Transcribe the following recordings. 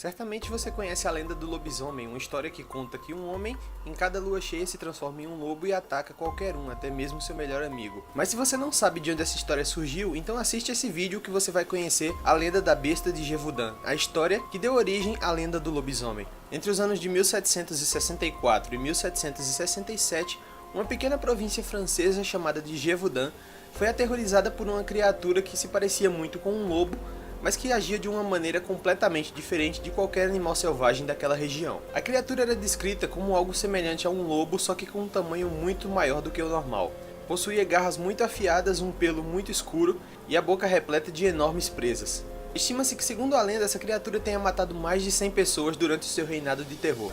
Certamente você conhece a lenda do lobisomem, uma história que conta que um homem, em cada lua cheia, se transforma em um lobo e ataca qualquer um, até mesmo seu melhor amigo. Mas se você não sabe de onde essa história surgiu, então assiste esse vídeo que você vai conhecer a lenda da besta de Gévaudan, a história que deu origem à lenda do lobisomem. Entre os anos de 1764 e 1767, uma pequena província francesa chamada de Gévaudan foi aterrorizada por uma criatura que se parecia muito com um lobo, mas que agia de uma maneira completamente diferente de qualquer animal selvagem daquela região. A criatura era descrita como algo semelhante a um lobo, só que com um tamanho muito maior do que o normal. Possuía garras muito afiadas, um pelo muito escuro e a boca repleta de enormes presas. Estima-se que, segundo a lenda, essa criatura tenha matado mais de 100 pessoas durante o seu reinado de terror.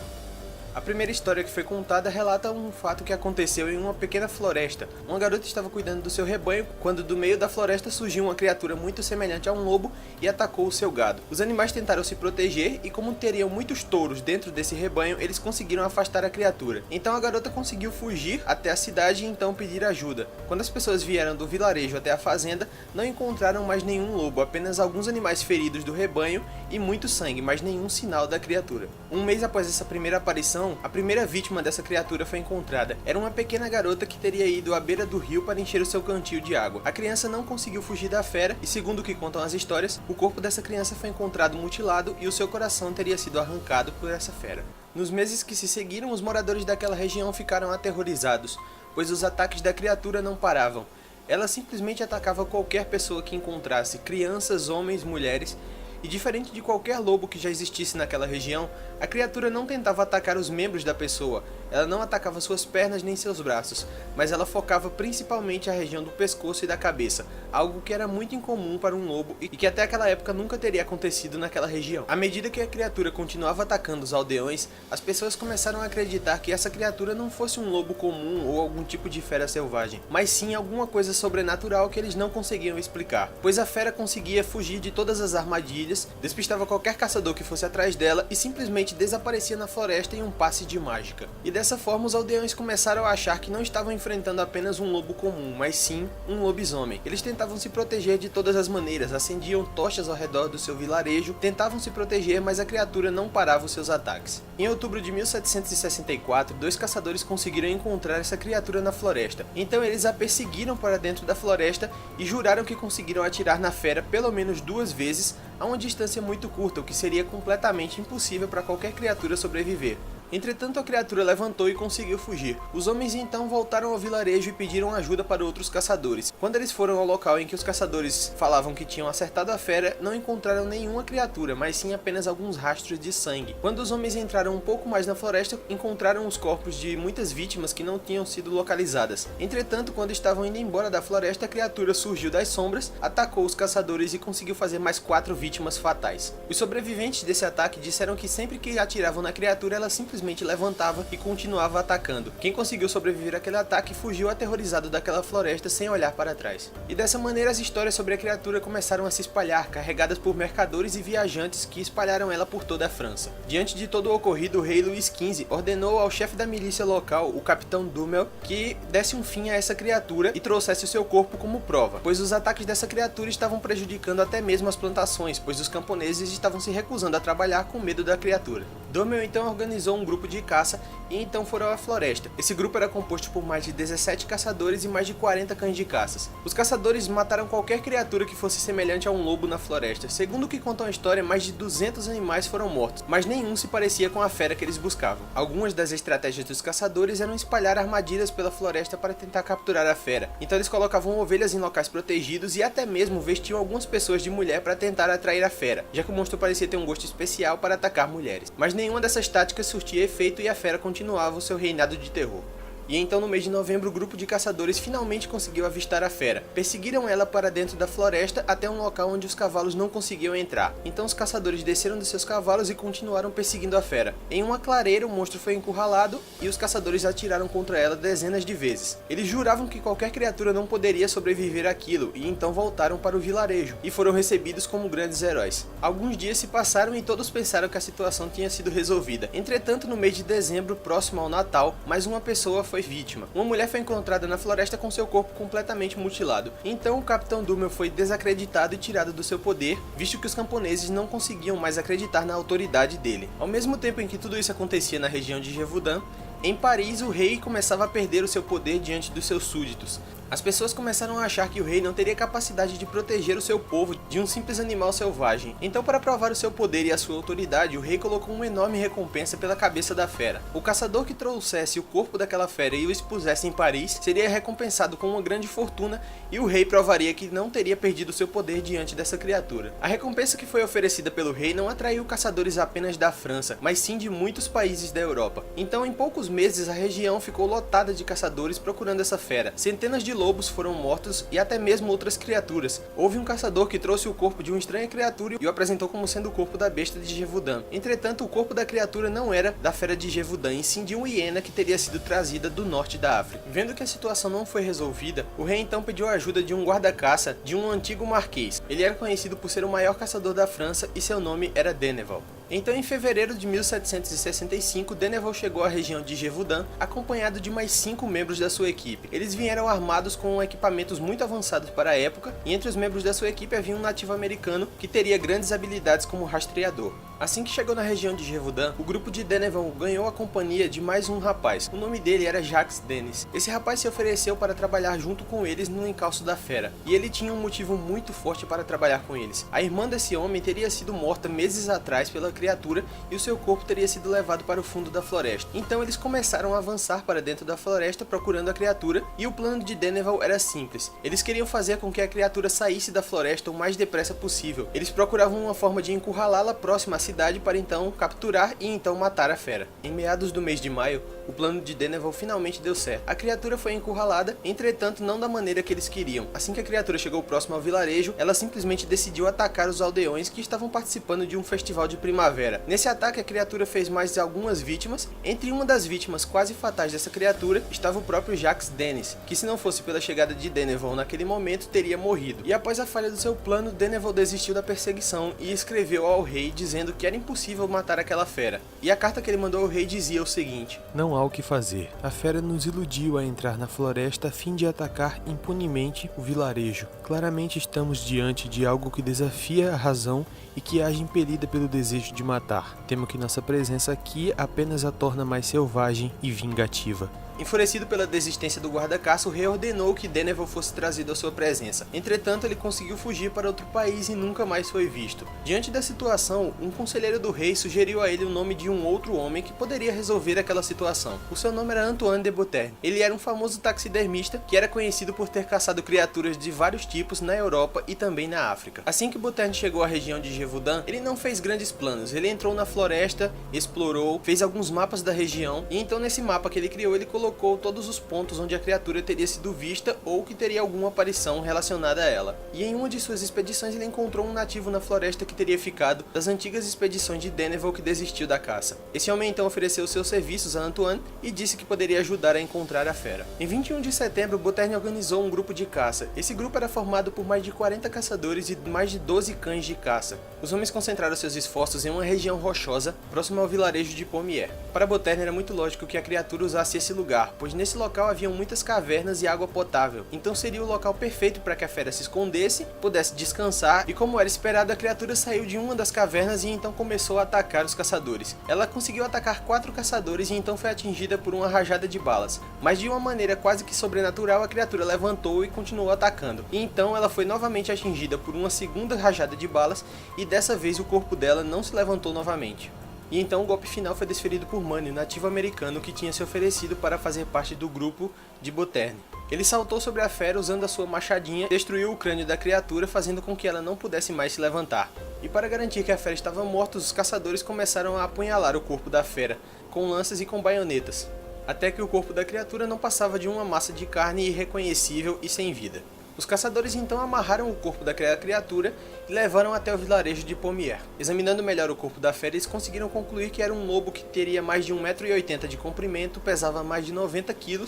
A primeira história que foi contada relata um fato que aconteceu em uma pequena floresta. Uma garota estava cuidando do seu rebanho quando do meio da floresta surgiu uma criatura muito semelhante a um lobo e atacou o seu gado. Os animais tentaram se proteger e, como teriam muitos touros dentro desse rebanho, eles conseguiram afastar a criatura. Então a garota conseguiu fugir até a cidade e então pedir ajuda. Quando as pessoas vieram do vilarejo até a fazenda, não encontraram mais nenhum lobo, apenas alguns animais feridos do rebanho e muito sangue, mas nenhum sinal da criatura. Um mês após essa primeira aparição, a primeira vítima dessa criatura foi encontrada. Era uma pequena garota que teria ido à beira do rio para encher o seu cantil de água. A criança não conseguiu fugir da fera e, segundo o que contam as histórias, o corpo dessa criança foi encontrado mutilado e o seu coração teria sido arrancado por essa fera. Nos meses que se seguiram, os moradores daquela região ficaram aterrorizados, pois os ataques da criatura não paravam. Ela simplesmente atacava qualquer pessoa que encontrasse, crianças, homens, mulheres. E diferente de qualquer lobo que já existisse naquela região, a criatura não tentava atacar os membros da pessoa, ela não atacava suas pernas nem seus braços, mas ela focava principalmente a região do pescoço e da cabeça, algo que era muito incomum para um lobo e que até aquela época nunca teria acontecido naquela região. À medida que a criatura continuava atacando os aldeões, as pessoas começaram a acreditar que essa criatura não fosse um lobo comum ou algum tipo de fera selvagem, mas sim alguma coisa sobrenatural que eles não conseguiam explicar, pois a fera conseguia fugir de todas as armadilhas, despistava qualquer caçador que fosse atrás dela e simplesmente desaparecia na floresta em um passe de mágica. E dessa forma os aldeões começaram a achar que não estavam enfrentando apenas um lobo comum, mas sim um lobisomem. Eles tentavam se proteger de todas as maneiras, acendiam tochas ao redor do seu vilarejo, tentavam se proteger, mas a criatura não parava os seus ataques. Em outubro de 1764, dois caçadores conseguiram encontrar essa criatura na floresta. Então eles a perseguiram para dentro da floresta e juraram que conseguiram atirar na fera pelo menos 2 vezes, a uma distância muito curta, o que seria completamente impossível para qualquer criatura sobreviver. Entretanto, a criatura levantou e conseguiu fugir. Os homens então voltaram ao vilarejo e pediram ajuda para outros caçadores. Quando eles foram ao local em que os caçadores falavam que tinham acertado a fera, não encontraram nenhuma criatura, mas sim apenas alguns rastros de sangue. Quando os homens entraram um pouco mais na floresta, encontraram os corpos de muitas vítimas que não tinham sido localizadas. Entretanto, quando estavam indo embora da floresta, a criatura surgiu das sombras, atacou os caçadores e conseguiu fazer mais 4 vítimas fatais. Os sobreviventes desse ataque disseram que sempre que atiravam na criatura, ela simplesmente levantava e continuava atacando. Quem conseguiu sobreviver àquele ataque fugiu aterrorizado daquela floresta sem olhar para trás. E dessa maneira as histórias sobre a criatura começaram a se espalhar, carregadas por mercadores e viajantes que espalharam ela por toda a França. Diante de todo o ocorrido, o rei Luís XV ordenou ao chefe da milícia local, o capitão Dummel, que desse um fim a essa criatura e trouxesse o seu corpo como prova, pois os ataques dessa criatura estavam prejudicando até mesmo as plantações, pois os camponeses estavam se recusando a trabalhar com medo da criatura. Dummel então organizou um grupo de caça e então foram à floresta. Esse grupo era composto por mais de 17 caçadores e mais de 40 cães de caças. Os caçadores mataram qualquer criatura que fosse semelhante a um lobo na floresta. Segundo o que contam a história, mais de 200 animais foram mortos, mas nenhum se parecia com a fera que eles buscavam. Algumas das estratégias dos caçadores eram espalhar armadilhas pela floresta para tentar capturar a fera. Então eles colocavam ovelhas em locais protegidos e até mesmo vestiam algumas pessoas de mulher para tentar atrair a fera, já que o monstro parecia ter um gosto especial para atacar mulheres. Mas nenhuma dessas táticas surtia efeito e a fera continuava o seu reinado de terror. E então no mês de novembro o grupo de caçadores finalmente conseguiu avistar a fera. Perseguiram ela para dentro da floresta até um local onde os cavalos não conseguiam entrar. Então os caçadores desceram de seus cavalos e continuaram perseguindo a fera. Em uma clareira o monstro foi encurralado e os caçadores atiraram contra ela dezenas de vezes. Eles juravam que qualquer criatura não poderia sobreviver àquilo e então voltaram para o vilarejo e foram recebidos como grandes heróis. Alguns dias se passaram e todos pensaram que a situação tinha sido resolvida. Entretanto, no mês de dezembro, próximo ao Natal, mais uma pessoa foi foi vítima. Uma mulher foi encontrada na floresta com seu corpo completamente mutilado. Então o Capitão Dummel foi desacreditado e tirado do seu poder, visto que os camponeses não conseguiam mais acreditar na autoridade dele. Ao mesmo tempo em que tudo isso acontecia na região de Gévaudan, em Paris, o rei começava a perder o seu poder diante dos seus súditos. As pessoas começaram a achar que o rei não teria capacidade de proteger o seu povo de um simples animal selvagem. Então, para provar o seu poder e a sua autoridade, o rei colocou uma enorme recompensa pela cabeça da fera. O caçador que trouxesse o corpo daquela fera e o expusesse em Paris seria recompensado com uma grande fortuna, e o rei provaria que não teria perdido seu poder diante dessa criatura. A recompensa que foi oferecida pelo rei não atraiu caçadores apenas da França, mas sim de muitos países da Europa. Então, em poucos meses, a região ficou lotada de caçadores procurando essa fera. Centenas de lobos foram mortos e até mesmo outras criaturas. Houve um caçador que trouxe o corpo de uma estranha criatura e o apresentou como sendo o corpo da besta de Gévaudan. Entretanto, o corpo da criatura não era da fera de Gévaudan, e sim de uma hiena que teria sido trazida do norte da África. Vendo que a situação não foi resolvida, o rei então pediu a ajuda de um guarda-caça de um antigo marquês. Ele era conhecido por ser o maior caçador da França e seu nome era Deneville. Então, em fevereiro de 1765, Deneville chegou à região de Gévaudan, acompanhado de mais 5 membros da sua equipe. Eles vieram armados com equipamentos muito avançados para a época, e entre os membros da sua equipe havia um nativo americano que teria grandes habilidades como rastreador. Assim que chegou na região de Gévaudan, o grupo de Deneville ganhou a companhia de mais um rapaz. O nome dele era Jacques Denis. Esse rapaz se ofereceu para trabalhar junto com eles no encalço da fera, e ele tinha um motivo muito forte para trabalhar com eles. A irmã desse homem teria sido morta meses atrás pela criatura e o seu corpo teria sido levado para o fundo da floresta. Então eles começaram a avançar para dentro da floresta procurando a criatura, e o plano de Deneville era simples. Eles queriam fazer com que a criatura saísse da floresta o mais depressa possível. Eles procuravam uma forma de encurralá-la próxima à cidade para então capturar e então matar a fera. Em meados do mês de maio, o plano de Deneville finalmente deu certo. A criatura foi encurralada, entretanto não da maneira que eles queriam. Assim que a criatura chegou próximo ao vilarejo, ela simplesmente decidiu atacar os aldeões que estavam participando de um festival de primavera. Nesse ataque, a criatura fez mais de algumas vítimas. Entre uma das vítimas quase fatais dessa criatura estava o próprio Jacques Denis, que se não fosse pela chegada de Deneville naquele momento, teria morrido. E após a falha do seu plano, Deneville desistiu da perseguição e escreveu ao rei dizendo que era impossível matar aquela fera. E a carta que ele mandou ao rei dizia o seguinte: Não há o que fazer. A fera nos iludiu a entrar na floresta a fim de atacar impunemente o vilarejo. Claramente estamos diante de algo que desafia a razão e que age impelida pelo desejo de matar. Temo que nossa presença aqui apenas a torna mais selvagem e vingativa. Enfurecido pela desistência do guarda-caça, o rei ordenou que Deneville fosse trazido à sua presença. Entretanto, ele conseguiu fugir para outro país e nunca mais foi visto. Diante da situação, um conselheiro do rei sugeriu a ele o nome de um outro homem que poderia resolver aquela situação. O seu nome era Antoine de Beauterne. Ele era um famoso taxidermista que era conhecido por ter caçado criaturas de vários tipos na Europa e também na África. Assim que Beauterne chegou à região de Gévaudan, ele não fez grandes planos. Ele entrou na floresta, explorou, fez alguns mapas da região, e então nesse mapa que ele criou, ele colocou todos os pontos onde a criatura teria sido vista ou que teria alguma aparição relacionada a ela. E em uma de suas expedições ele encontrou um nativo na floresta que teria ficado das antigas expedições de Deneville, que desistiu da caça. Esse homem então ofereceu seus serviços a Antoine e disse que poderia ajudar a encontrar a fera. Em 21 de setembro, Beauterne organizou um grupo de caça. Esse grupo era formado por mais de 40 caçadores e mais de 12 cães de caça. Os homens concentraram seus esforços em uma região rochosa, próxima ao vilarejo de Pommier. Para Beauterne era muito lógico que a criatura usasse esse lugar, pois nesse local haviam muitas cavernas e água potável, então seria o local perfeito para que a fera se escondesse, pudesse descansar, e como era esperado, a criatura saiu de uma das cavernas e então começou a atacar os caçadores. Ela conseguiu atacar 4 caçadores e então foi atingida por uma rajada de balas, mas de uma maneira quase que sobrenatural a criatura levantou e continuou atacando, e então ela foi novamente atingida por uma segunda rajada de balas, e dessa vez o corpo dela não se levantou novamente. E então o golpe final foi desferido por Manny, nativo americano que tinha se oferecido para fazer parte do grupo de Beauterne. Ele saltou sobre a fera usando a sua machadinha e destruiu o crânio da criatura, fazendo com que ela não pudesse mais se levantar. E para garantir que a fera estava morta, os caçadores começaram a apunhalar o corpo da fera, com lanças e com baionetas, até que o corpo da criatura não passava de uma massa de carne irreconhecível e sem vida. Os caçadores então amarraram o corpo daquela criatura e levaram até o vilarejo de Pommier. Examinando melhor o corpo da fera, eles conseguiram concluir que era um lobo que teria mais de 1,80 m de comprimento, pesava mais de 90 kg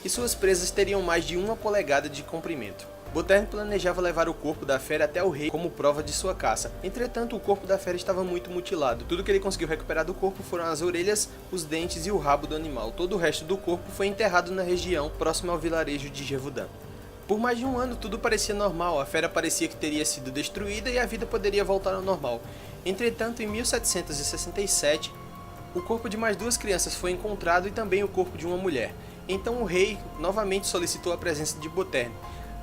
e suas presas teriam mais de 1 polegada de comprimento. Botern planejava levar o corpo da fera até o rei como prova de sua caça. Entretanto, o corpo da fera estava muito mutilado. Tudo que ele conseguiu recuperar do corpo foram as orelhas, os dentes e o rabo do animal. Todo o resto do corpo foi enterrado na região próxima ao vilarejo de Gévaudan. Por mais de um ano tudo parecia normal, a fera parecia que teria sido destruída e a vida poderia voltar ao normal. Entretanto, em 1767, o corpo de mais 2 crianças foi encontrado e também o corpo de uma mulher. Então o rei novamente solicitou a presença de Botern,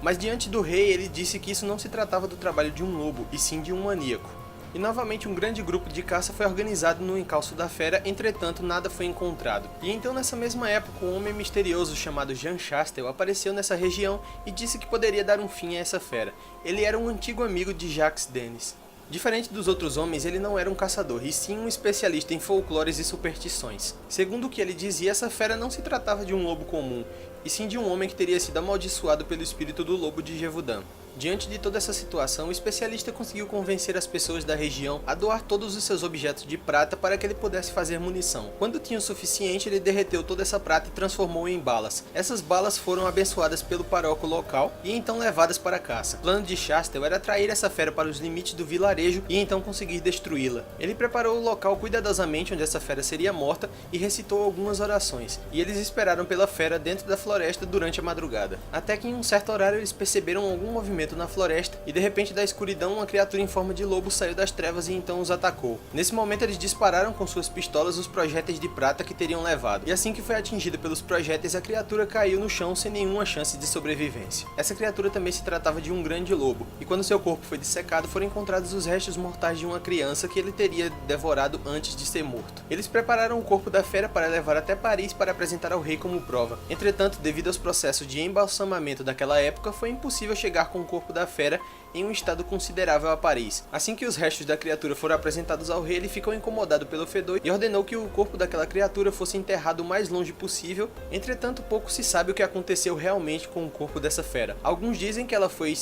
mas diante do rei ele disse que isso não se tratava do trabalho de um lobo, e sim de um maníaco. E novamente um grande grupo de caça foi organizado no encalço da fera, entretanto nada foi encontrado. E então nessa mesma época um homem misterioso chamado Jean Chastel apareceu nessa região e disse que poderia dar um fim a essa fera. Ele era um antigo amigo de Jacques Denis. Diferente dos outros homens, ele não era um caçador, e sim um especialista em folclores e superstições. Segundo o que ele dizia, essa fera não se tratava de um lobo comum, e sim de um homem que teria sido amaldiçoado pelo espírito do lobo de Gévaudan. Diante de toda essa situação, o especialista conseguiu convencer as pessoas da região a doar todos os seus objetos de prata para que ele pudesse fazer munição. Quando tinha o suficiente, ele derreteu toda essa prata e transformou em balas. Essas balas foram abençoadas pelo paróquio local e então levadas para a caça. O plano de Chastel era atrair essa fera para os limites do vilarejo e então conseguir destruí-la. Ele preparou o local cuidadosamente onde essa fera seria morta e recitou algumas orações, e eles esperaram pela fera dentro da floresta durante a madrugada. Até que em um certo horário eles perceberam algum movimento na floresta e de repente da escuridão uma criatura em forma de lobo saiu das trevas e então os atacou. Nesse momento eles dispararam com suas pistolas os projéteis de prata que teriam levado, e assim que foi atingida pelos projéteis a criatura caiu no chão sem nenhuma chance de sobrevivência. Essa criatura também se tratava de um grande lobo, e quando seu corpo foi dissecado foram encontrados os restos mortais de uma criança que ele teria devorado antes de ser morto. Eles prepararam o corpo da fera para levar até Paris para apresentar ao rei como prova. Entretanto, devido aos processos de embalsamamento daquela época, foi impossível chegar com o corpo da fera em um estado considerável a Paris. Assim que os restos da criatura foram apresentados ao rei, ele ficou incomodado pelo fedor e ordenou que o corpo daquela criatura fosse enterrado o mais longe possível. Entretanto, pouco se sabe o que aconteceu realmente com o corpo dessa fera. Alguns dizem que ela foi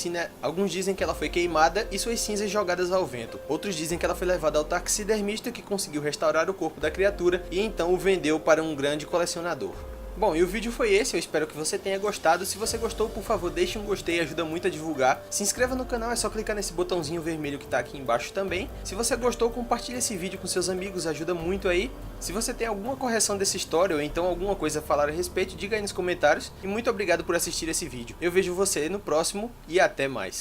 queimada e suas cinzas jogadas ao vento. Outros dizem que ela foi levada ao taxidermista, que conseguiu restaurar o corpo da criatura e então o vendeu para um grande colecionador. Bom, e o vídeo foi esse, eu espero que você tenha gostado. Se você gostou, por favor, deixe um gostei, ajuda muito a divulgar. Se inscreva no canal, é só clicar nesse botãozinho vermelho que tá aqui embaixo também. Se você gostou, compartilhe esse vídeo com seus amigos, ajuda muito aí. Se você tem alguma correção dessa história ou então alguma coisa a falar a respeito, diga aí nos comentários. E muito obrigado por assistir esse vídeo. Eu vejo você no próximo e até mais.